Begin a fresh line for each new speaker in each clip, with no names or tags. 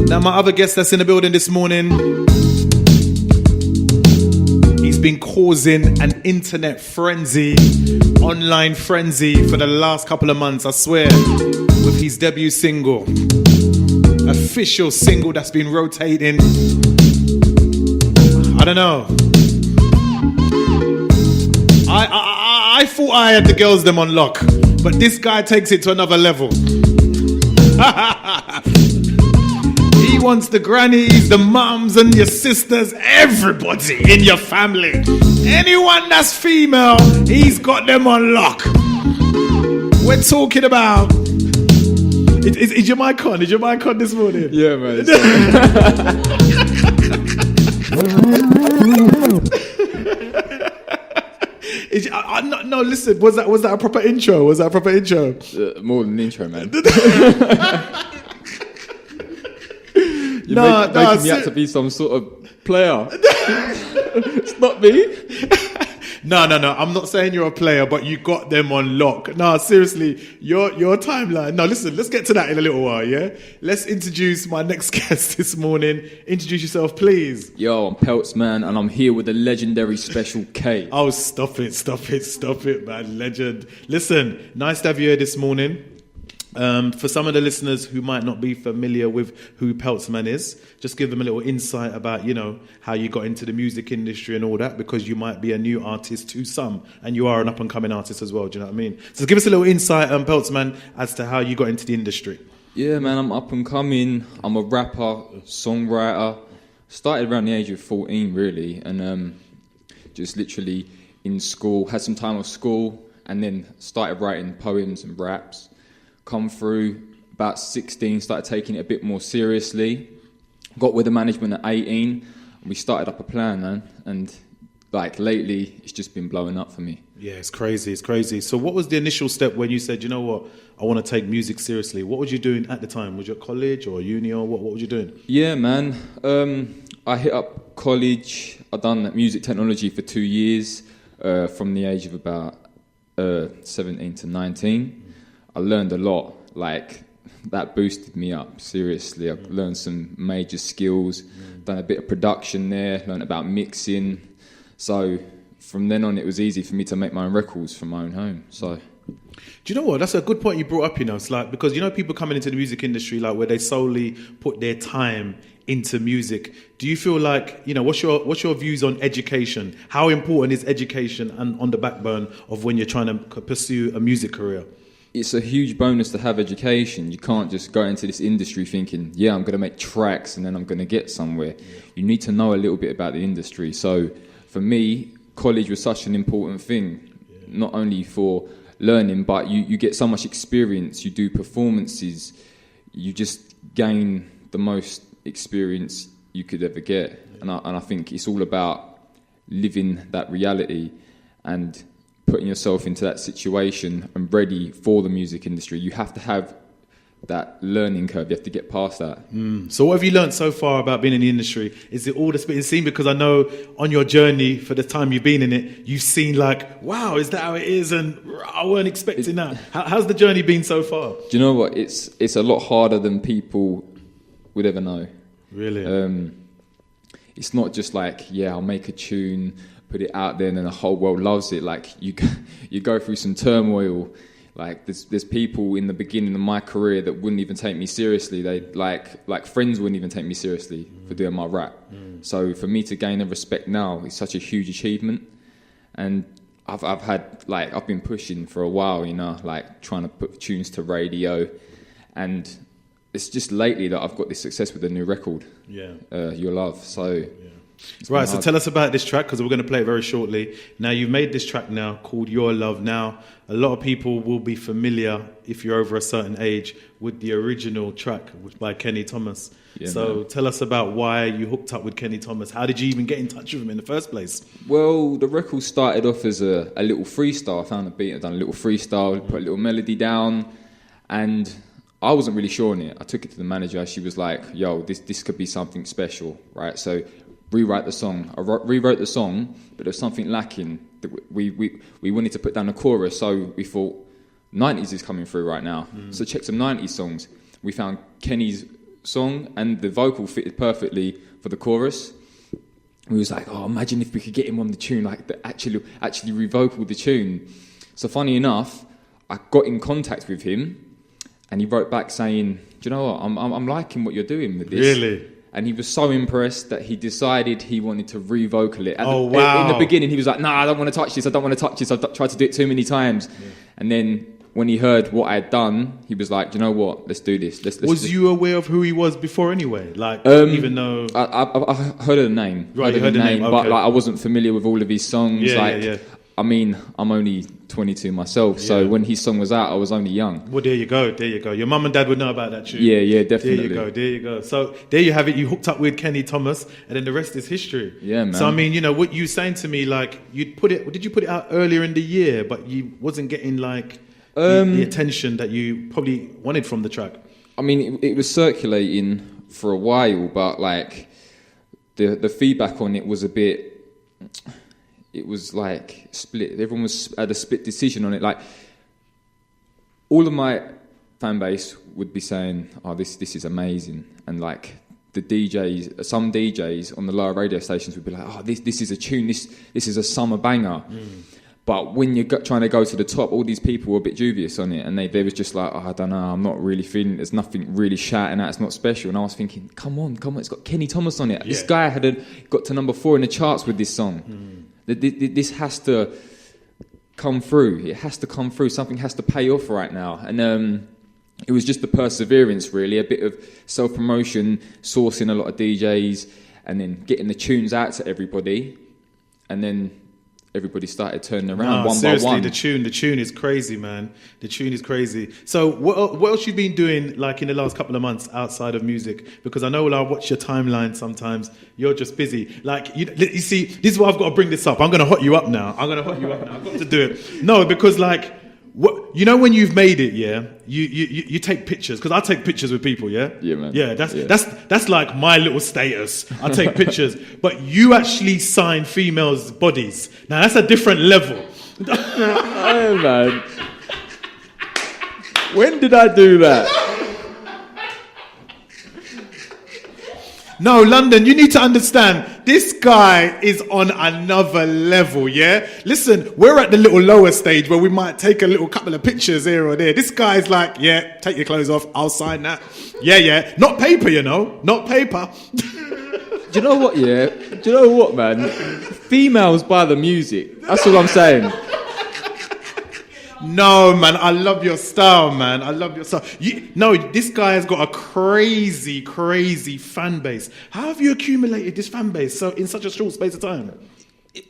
Now, my other guest that's in the building this morning, he's been causing an internet frenzy, online frenzy for the last couple of months, I swear, with his debut single, official single that's been rotating. I don't know. I thought I had the girls them on lock, but this guy takes it to another level. He wants the grannies, the mums and your sisters, everybody in your family. Anyone that's female, he's got them on lock. We're talking about... Is your mic on? Is your mic on this morning?
Yeah, man.
No, listen. Was that a proper intro? Was that a proper intro?
More than an intro, man.
You're
making me out to be some sort of player. It's not me.
No. I'm not saying you're a player, but you got them on lock. No, seriously, your timeline. No, listen, let's get to that in a little while, yeah? Let's introduce my next guest this morning. Introduce yourself, please.
Yo, I'm Peltsman, and I'm here with the legendary Special K.
Oh, stop it, man. Legend. Listen, nice to have you here this morning. For some of the listeners who might not be familiar with who Peltsman is, just give them a little insight about, how you got into the music industry and all that, because you might be a new artist to some, and you are an up-and-coming artist as well, do you know what I mean? So give us a little insight, Peltsman, as to how you got into the industry.
Yeah, man, I'm up-and-coming. I'm a rapper, songwriter. Started around the age of 14, really, and just literally in school, had some time off school, and then started writing poems and raps. Come through about 16, started taking it a bit more seriously. Got with the management at 18, and we started up a plan, man. And lately, it's just been blowing up for me.
Yeah, it's crazy. So what was the initial step when you said, you know what, I want to take music seriously? What was you doing at the time? Was you at college or uni, or what was you doing?
Yeah, man. I hit up college. I done music technology for 2 years, from the age of about 17 to 19. I learned a lot, that boosted me up, seriously. I learned some major skills, done a bit of production there, learned about mixing. So from then on, it was easy for me to make my own records from my own home. So,
do you know what? That's a good point you brought up, It's because, people coming into the music industry, where they solely put their time into music. Do you feel like, what's your views on education? How important is education and on the backbone of when you're trying to pursue a music career?
It's a huge bonus to have education. You can't just go into this industry thinking, I'm going to make tracks and then I'm going to get somewhere. Yeah. You need to know a little bit about the industry. So for me, college was such an important thing, not only for learning, but you get so much experience. You do performances. You just gain the most experience you could ever get. And I think it's all about living that reality and putting yourself into that situation and ready for the music industry. You have to have that learning curve. You have to get past that.
So what have you learned so far about being in the industry? Is it all the spitting scene? Because I know on your journey, for the time you've been in it, you've seen wow, is that how it is? And I weren't expecting that. How's the journey been so far?
Do you know what? It's a lot harder than people would ever know.
Really?
It's not just I'll make a tune, put it out there, and then the whole world loves it. You go through some turmoil. There's people in the beginning of my career that wouldn't even take me seriously. They friends wouldn't even take me seriously for doing my rap. So for me to gain the respect now is such a huge achievement. And I've been pushing for a while, trying to put tunes to radio, and it's just lately that I've got this success with a new record.
Yeah.
Your Love. So.
Right, so tell us about this track, because we're going to play it very shortly. Now, you've made this track now called Your Love. Now, a lot of people will be familiar, if you're over a certain age, with the original track by Kenny Thomas. Yeah, so tell us about why you hooked up with Kenny Thomas. How did you even get in touch with him in the first place?
Well, the record started off as a little freestyle. I found a beat, I've done a little freestyle, put a little melody down, and I wasn't really sure on it. I took it to the manager. She was like, yo, this could be something special, right? So rewrite the song. I rewrote the song, but there was something lacking. We wanted to put down a chorus, so we thought 90s is coming through right now. So check some 90s songs. We found Kenny's song, and the vocal fitted perfectly for the chorus. We was like, oh, imagine if we could get him on the tune, like actually revocal the tune. So funny enough, I got in contact with him, and he wrote back saying, do you know what, I'm liking what you're doing with this.
Really?
And he was so impressed that he decided he wanted to revocal it.
Wow.
In the beginning, he was like, I don't want to touch this. I've tried to do it too many times. Yeah. And then when he heard what I had done, he was like, do you know what? Let's do this. Was
you aware of who he was before anyway? Like, even though...
I heard of the name.
Right, you heard the name. Okay.
But like, I wasn't familiar with all of his songs.
Yeah.
I mean, I'm only 22 myself, so when his song was out, I was only young.
Well, there you go. Your mum and dad would know about that tune.
Yeah, definitely.
There you go. So there you have it. You hooked up with Kenny Thomas, and then the rest is history.
Yeah, man.
So I mean, what you saying to me, like, did you put it out earlier in the year, but you wasn't getting like the attention that you probably wanted from the track?
I mean, it was circulating for a while, but like the feedback on it was a bit... It was like split. Everyone had a split decision on it. Like, all of my fan base would be saying, "Oh, this is amazing," and like some DJs on the lower radio stations would be like, "Oh, this is a tune. This is a summer banger." But when you're trying to go to the top, all these people were a bit dubious on it, and they was just like, "Oh, I don't know. I'm not really feeling. There's nothing really shouting out. It's not special." And I was thinking, "Come on! It's got Kenny Thomas on it. Yeah. This guy got to number 4 in the charts with this song." This has to come through. It has to come through. Something has to pay off right now. And it was just the perseverance, really, a bit of self-promotion, sourcing a lot of DJs, and then getting the tunes out to everybody. And then everybody started turning around one by one.
The tune is crazy, man. The tune is crazy. So what else you been doing, like, in the last couple of months outside of music? Because I know when I watch your timeline sometimes, you're just busy. Like, you see, this is why I've got to bring this up. I'm going to hot you up now. I've got to do it. No, because, like, when you've made it, yeah, you take pictures, because I take pictures with people, yeah?
Yeah, man.
Yeah, that's like my little status. I take pictures. But you actually sign females' bodies. Now, that's a different level.
Oh, man. When did I do that?
No, London, you need to understand, this guy is on another level, yeah? Listen, we're at the little lower stage where we might take a couple of pictures here or there. This guy's like, yeah, take your clothes off, I'll sign that. Yeah. Not paper, not paper.
Do you know what, yeah? Do you know what, man? Females buy the music. That's all I'm saying.
No, man, I love your style, man. I love your style. This guy has got a crazy, crazy fan base. How have you accumulated this fan base in such a short space of time?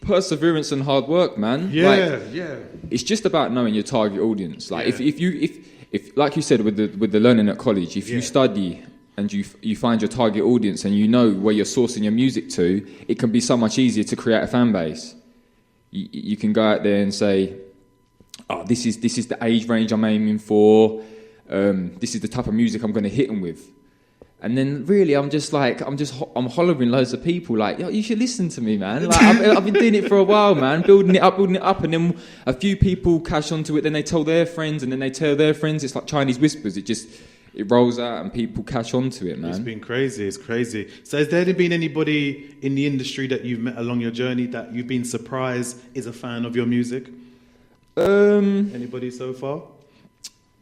Perseverance and hard work, man.
Yeah.
It's just about knowing your target audience. Like, if like you said with the learning at college, if you study and you find your target audience and you know where you're sourcing your music to, it can be so much easier to create a fan base. You can go out there and say, "Oh, this is the age range I'm aiming for. This is the type of music I'm going to hit them with." And then really, I'm hollering loads of people like, "Yo, you should listen to me, man." Like, I've been doing it for a while, man, building it up, and then a few people catch onto it. Then they tell their friends, and then they tell their friends. It's like Chinese whispers. It rolls out, and people catch onto it, man.
It's been crazy. It's crazy. So, has there been anybody in the industry that you've met along your journey that you've been surprised is a fan of your music? Anybody so far?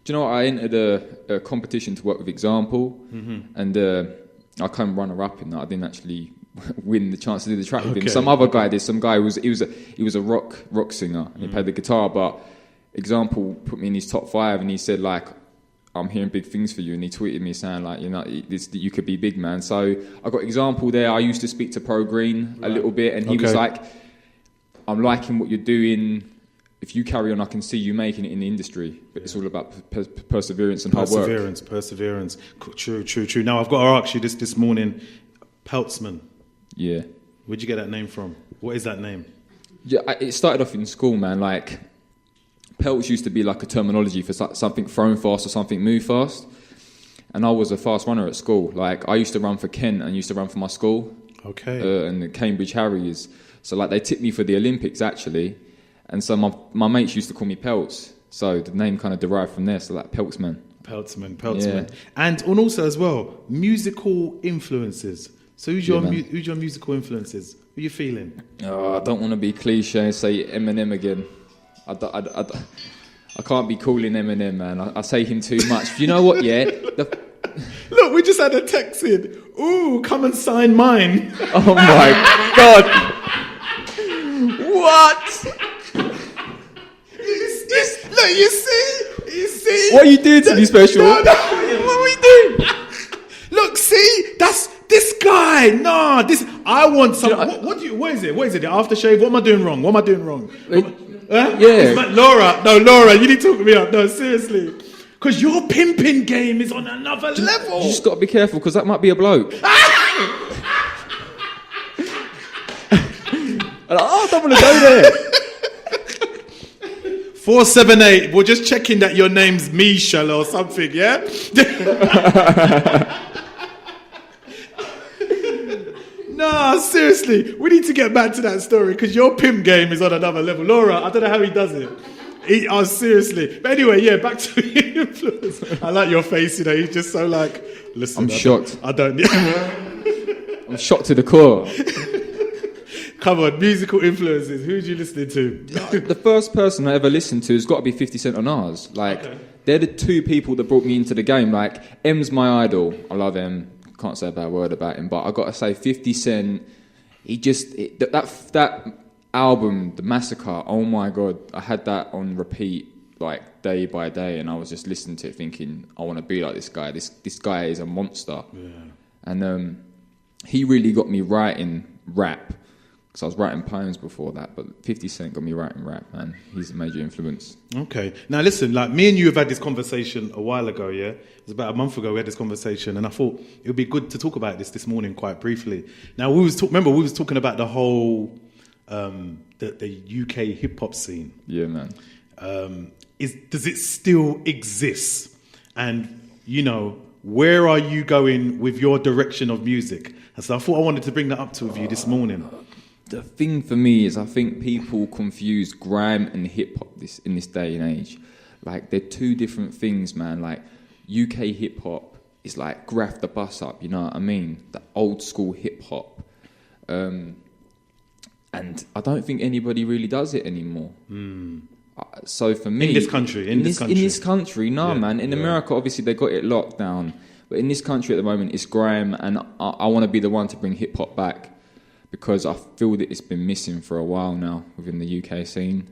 Do you know what? I entered a competition to work with Example, and I came runner-up in that. I didn't actually win the chance to do the track with him. Some other guy did. Some guy he was a rock singer, and he played the guitar. But Example put me in his top 5, and he said, like, "I'm hearing big things for you," and he tweeted me saying, like, you could be big, man. So I got Example there. I used to speak to Pro Green a little bit, and he was like, "I'm liking what you're doing. If you carry on, I can see you making it in the industry." But it's all about perseverance and hard work.
Perseverance. True. Now, I've got to ask you this morning, Peltsman.
Yeah.
Where'd you get that name from? What is that name?
Yeah, it started off in school, man. Like, Pelts used to be like a terminology for something thrown fast or something move fast. And I was a fast runner at school. Like, I used to run for Kent and used to run for my school.
Okay.
And the Cambridge Harriers. So, like, they tipped me for the Olympics, actually. And so my mates used to call me Pelts. So the name kind of derived from there. So, like, Peltsman.
Peltsman.
Yeah.
And also as well, musical influences. So who's your musical influences? Who you feeling?
Oh, I don't want to be cliche and say Eminem again. I can't be calling Eminem, man. I say him too much. You know what, yeah?
Look, we just had a text in. Ooh, come and sign mine.
Oh, my God. What?
Look, you see?
What are you doing to me special?
No.
What are we doing?
Look, see? That's this guy. No, I want some. What is it? The aftershave? What am I doing wrong?
Yeah.
Laura, you need to hook me up. No, seriously. Because your pimping game is on another level.
You just got to be careful, because that might be a bloke. I don't want to go there.
478. We're just checking that your name's Michelle or something, yeah? Nah, seriously. We need to get back to that story because your pimp game is on another level. Laura, I don't know how he does it. Seriously. But anyway, yeah, back to the influence. I like your face, he's just so like, listen.
I'm shocked.
I'm
shocked to the core.
Come on, musical influences. Who's you listening to?
The first person I ever listened to has got to be 50 Cent on ours. They're the two people that brought me into the game. Like, M's my idol. I love M. Can't say a bad word about him, but I got to say 50 Cent, that album, The Massacre, oh my God, I had that on repeat like day by day, and I was just listening to it thinking, I want to be like this guy. This guy is a monster.
Yeah.
And he really got me writing rap, because I was writing poems before that, but 50 Cent got me writing rap, man. He's a major influence.
Okay. Now listen, like me and you have had this conversation a while ago, yeah? It was about a month ago we had this conversation, and I thought it would be good to talk about this morning quite briefly. Now we was talking about the whole the UK hip-hop scene.
Yeah, man.
Does it still exist? And, where are you going with your direction of music? And so I thought I wanted to bring that up with you this morning.
The thing for me is I think people confuse grime and hip-hop in this day and age. Like, they're two different things, man. Like, UK hip-hop is like Graph the Bus Up, you know what I mean? The old school hip-hop. And I don't think anybody really does it anymore. So for me...
In this country?
In this country, man. In America, obviously, they got it locked down. But in this country at the moment, it's grime, and I want to be the one to bring hip-hop back, because I feel that it's been missing for a while now within the UK scene.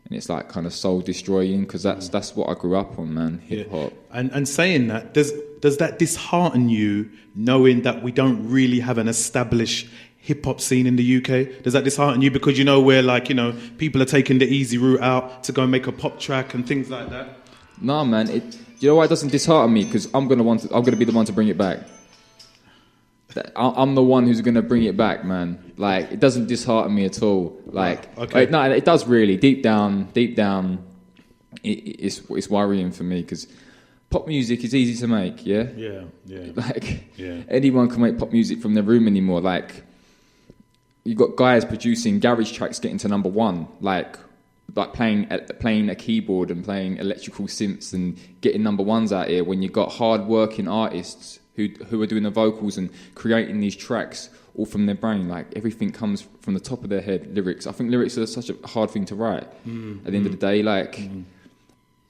And it's like kind of soul destroying, because that's what I grew up on, man, hip-hop.
Yeah. And saying that, does that dishearten you, knowing that we don't really have an established hip-hop scene in the UK? Does that dishearten you because where people are taking the easy route out to go and make a pop track and things like that?
No, man. You know why it doesn't dishearten me? Because I'm gonna be the one to bring it back. I'm the one who's gonna bring it back, man. Like, it doesn't dishearten me at all. Like,
okay.
No, it does really. Deep down, it's worrying for me, because pop music is easy to make. Yeah.
Yeah.
Anyone can make pop music from their room anymore. Like, you got guys producing garage tracks getting to number one, like playing a keyboard and playing electrical synths and getting number ones out here, when you got hard-working artists who are doing the vocals and creating these tracks all from their brain. Like, everything comes from the top of their head. Lyrics. I think lyrics are such a hard thing to write at the end of the day. Like,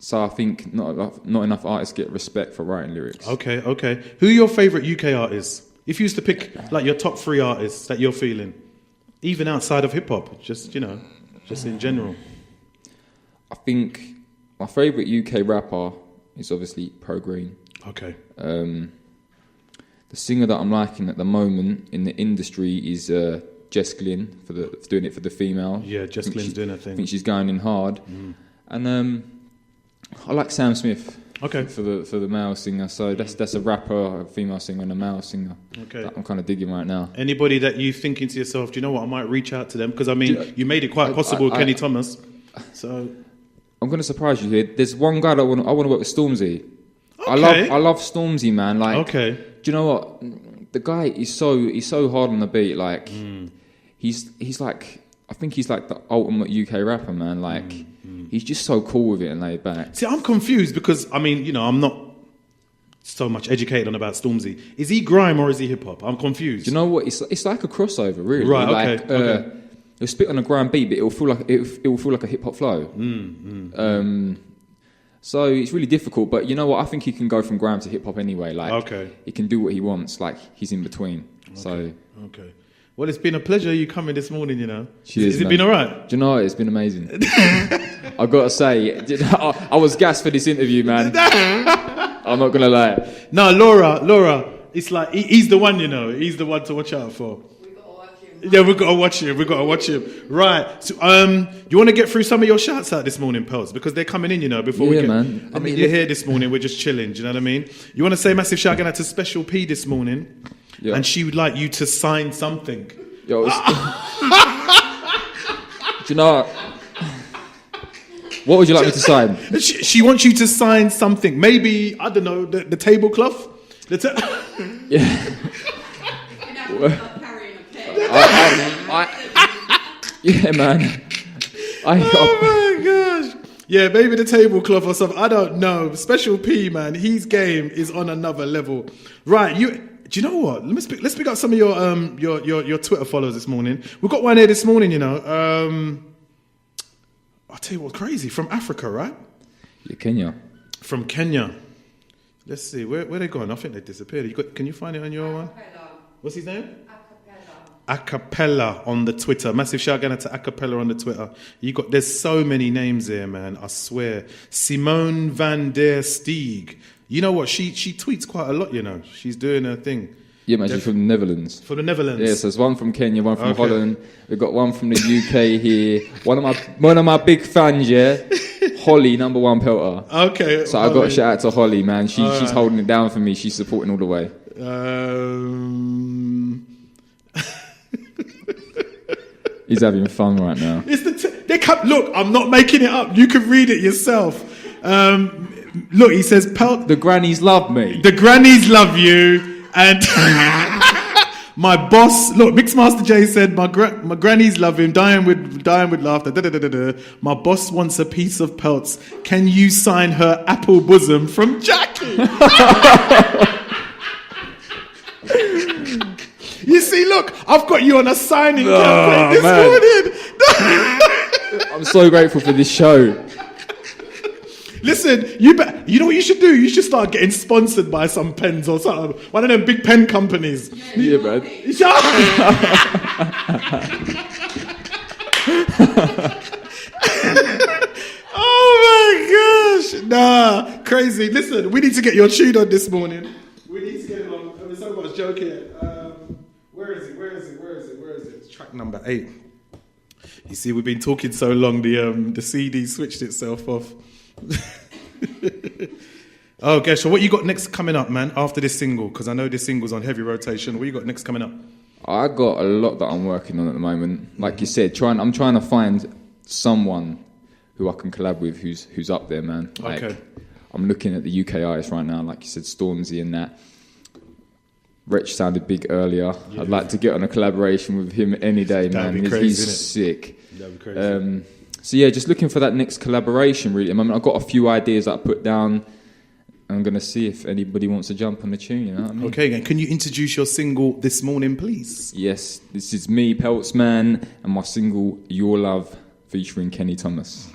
so I think not enough artists get respect for writing lyrics. Okay.
Who are your favourite UK artists? If you used to pick like your top 3 artists that you're feeling, even outside of hip hop, just in general.
I think my favourite UK rapper is obviously Pro Green.
Okay.
The singer that I'm liking at the moment in the industry is Jess Glynn for doing it for the female. Yeah,
Jess Glynn's doing her thing.
I think she's going in hard. And I like Sam Smith.
Okay.
For the male singer. So that's a rapper, a female singer, and a male singer.
Okay.
That I'm kind of digging right now.
Anybody that you thinking to yourself, do you know what, I might reach out to them? Because you made it quite possible, Kenny Thomas. So
I'm going to surprise you here. There's one guy that I want to work with, Stormzy.
Okay.
I love Stormzy, man. Like,
okay.
Do you know what? The guy is so hard on the beat. Like, he's like, I think he's like the ultimate UK rapper, man. Like, he's just so cool with it and laid back.
See, I'm confused because I'm not so much educated on about Stormzy. Is he grime or is he hip hop? I'm confused.
Do you know what? It's like a crossover, really.
Right.
Like,
Okay.
He'll spit on a grime beat, but it will feel like a hip hop flow. So it's really difficult. But you know what? I think he can go from grime to hip hop anyway. Like, he can do what he wants. Like, he's in between. So.
Okay. Well, it's been a pleasure you coming this morning, you know.
Cheers,
Has it been all right?
Do you know what? It's been amazing. I've got to say, I was gassed for this interview, man. I'm not going to lie.
No, Laura, it's like, he's the one, you know. He's the one to watch out for. Yeah, we've got to watch him. Right. So, you want to get through some of your shouts out this morning, Pelts? Because they're coming in, you know, before we get...
man.
I mean, you're here this morning, we're just chilling, do you know what I mean? You want to say massive shout out to Special P this morning? Yeah. And she would like you to sign something.
Yo, do you know what would you like me to sign?
She wants you to sign something. Maybe, I don't know, the tablecloth?
Yeah. Yeah, man.
Oh my gosh. Yeah, maybe the tablecloth or something. I don't know. Special P, man, his game is on another level. Right, do you know what? Let's pick up some of your Twitter followers this morning. We've got one here this morning, you know. I'll tell you what's crazy. From Africa, right?
Yeah, Kenya.
From Kenya. Let's see. Where they gone? I think they disappeared. Can you find it on your one? What's his name? Acapella on the Twitter. Massive shout out to Acapella on the Twitter. There's so many names here, man. I swear. Simone van der Steeg. You know what? She tweets quite a lot, you know. She's doing her thing.
Yeah, man, she's from the Netherlands.
From the Netherlands.
Yeah, so there's one from Kenya, one from Holland. We've got one from the UK here. One of my big fans, yeah. Holly, number one pelter.
Okay.
So I got a shout out to Holly, man. She's holding it down for me. She's supporting all the way. He's having fun right now.
Look, I'm not making it up. You can read it yourself. Look, he says,
the grannies love me.
The grannies love you. And my boss, look, Mixmaster J said, my grannies love him, dying with laughter. Da, da, da, da, da. My boss wants a piece of Pelts. Can you sign her apple bosom from Jackie? You see, look, I've got you on a signing campaign this morning.
I'm so grateful for this show.
Listen, you know what you should do? You should start getting sponsored by some pens or something. One of them big pen companies.
Yeah, man.
Oh my gosh. Nah, crazy. Listen, we need to get your tune on this morning. We need to get it on. There's so much joke here. Where is it? It's track number 8. You see, we've been talking so long, the CD switched itself off. Oh gosh, so what you got next coming up, man, after this single? Because I know this single's on heavy rotation. What you got next coming up?
I got a lot that I'm working on at the moment. Like you said, I'm trying to find someone who I can collab with who's up there, man. Like,
okay.
I'm looking at the UK artists right now, like you said, Stormzy and that. Wretch sounded big earlier. Yeah. I'd like to get on a collaboration with him any day, man.
That'd be crazy,
he's sick.
That'd be crazy.
So yeah, just looking for that next collaboration, really. I mean, I've got a few ideas that I put down. I'm going to see if anybody wants to jump on the tune, you know what I mean?
Okay, and can you introduce your single this morning, please?
Yes, this is me, Peltsman, and my single, Your Love, featuring Kenny Thomas.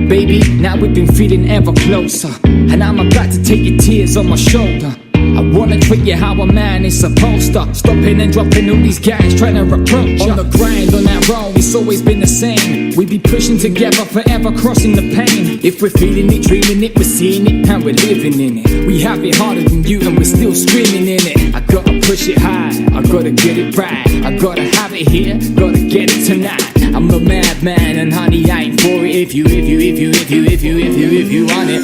Baby, now we've been feeling ever closer, and I'm about to take your tears on my shoulder. I wanna treat you how a man is supposed to. Stopping and dropping all these guys trying to approach ya. On the grind, on that road, it's always been the same. We be pushing together, forever crossing the pain. If we're feeling it, dreaming it, we're seeing it, and we're living in it. We have it harder than you, and we're still screaming in it. I gotta push it high, I gotta get it right. I gotta have it here, gotta get it tonight. I'm a madman, and honey, I ain't for it. If you want it.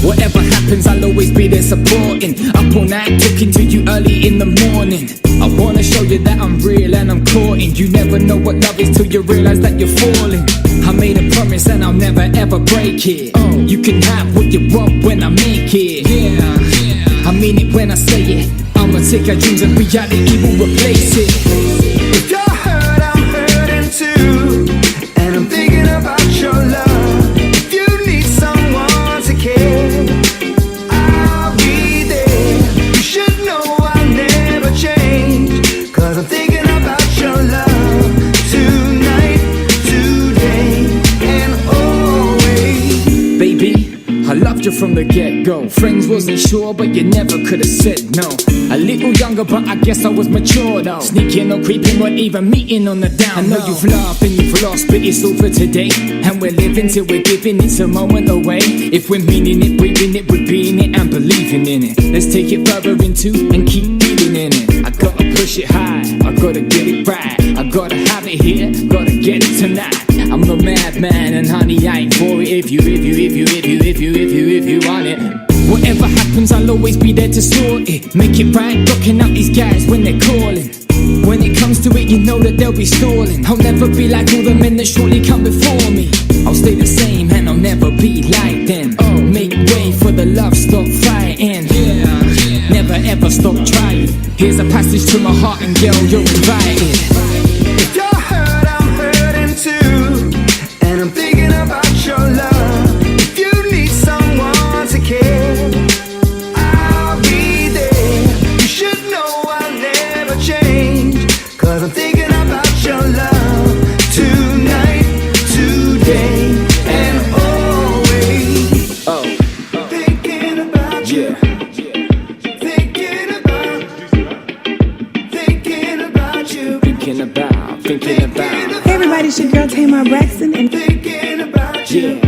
Whatever happens, I'll always be there supporting. Up all night, talking to you early in the morning. I wanna show you that I'm real and I'm courting. You never know what love is till you realize that you're falling. I made a promise and I'll never ever break it. You can have what you want when I make it. Yeah, I mean it when I say it. I'ma take our dreams and reality will replace it.
If you're hurt, I'm hurting too. And I'm thinking about your love.
loved you from the get-go. Friends wasn't sure, but you never could have said no. A little younger, but I guess I was mature though. Sneaking or creeping, weren't even meeting on the down. I know you've laughed and you've lost, but it's all for today. And we're living till we're giving, it's a moment away. If we're meaning it, breathing it, we're being it and believing in it. Let's take it further into and keep dealing in it. I gotta push it high, I gotta get it right. I gotta have it here, gotta get it tonight. I'm the madman and honey, I ain't for it. If you want it. Whatever happens, I'll always be there to sort it. Make it right, blocking out these guys when they're calling. When it comes to it, you know that they'll be stalling. I'll never be like all the men that surely come before me. I'll stay the same and I'll never be like them. Make way for the love, stop fighting. Never ever stop trying. Here's a passage to my heart and girl, you're invited.
If you're hurt, I'm hurting too. And I'm thinking about your love. If you need someone to care, I'll be there. You should know I'll never change. Cause I'm thinking about your love. Tonight, today, and always. Thinking about you.
Thinking about.
Hey everybody, it's your girl Tamar Braxton and
Thinking about you.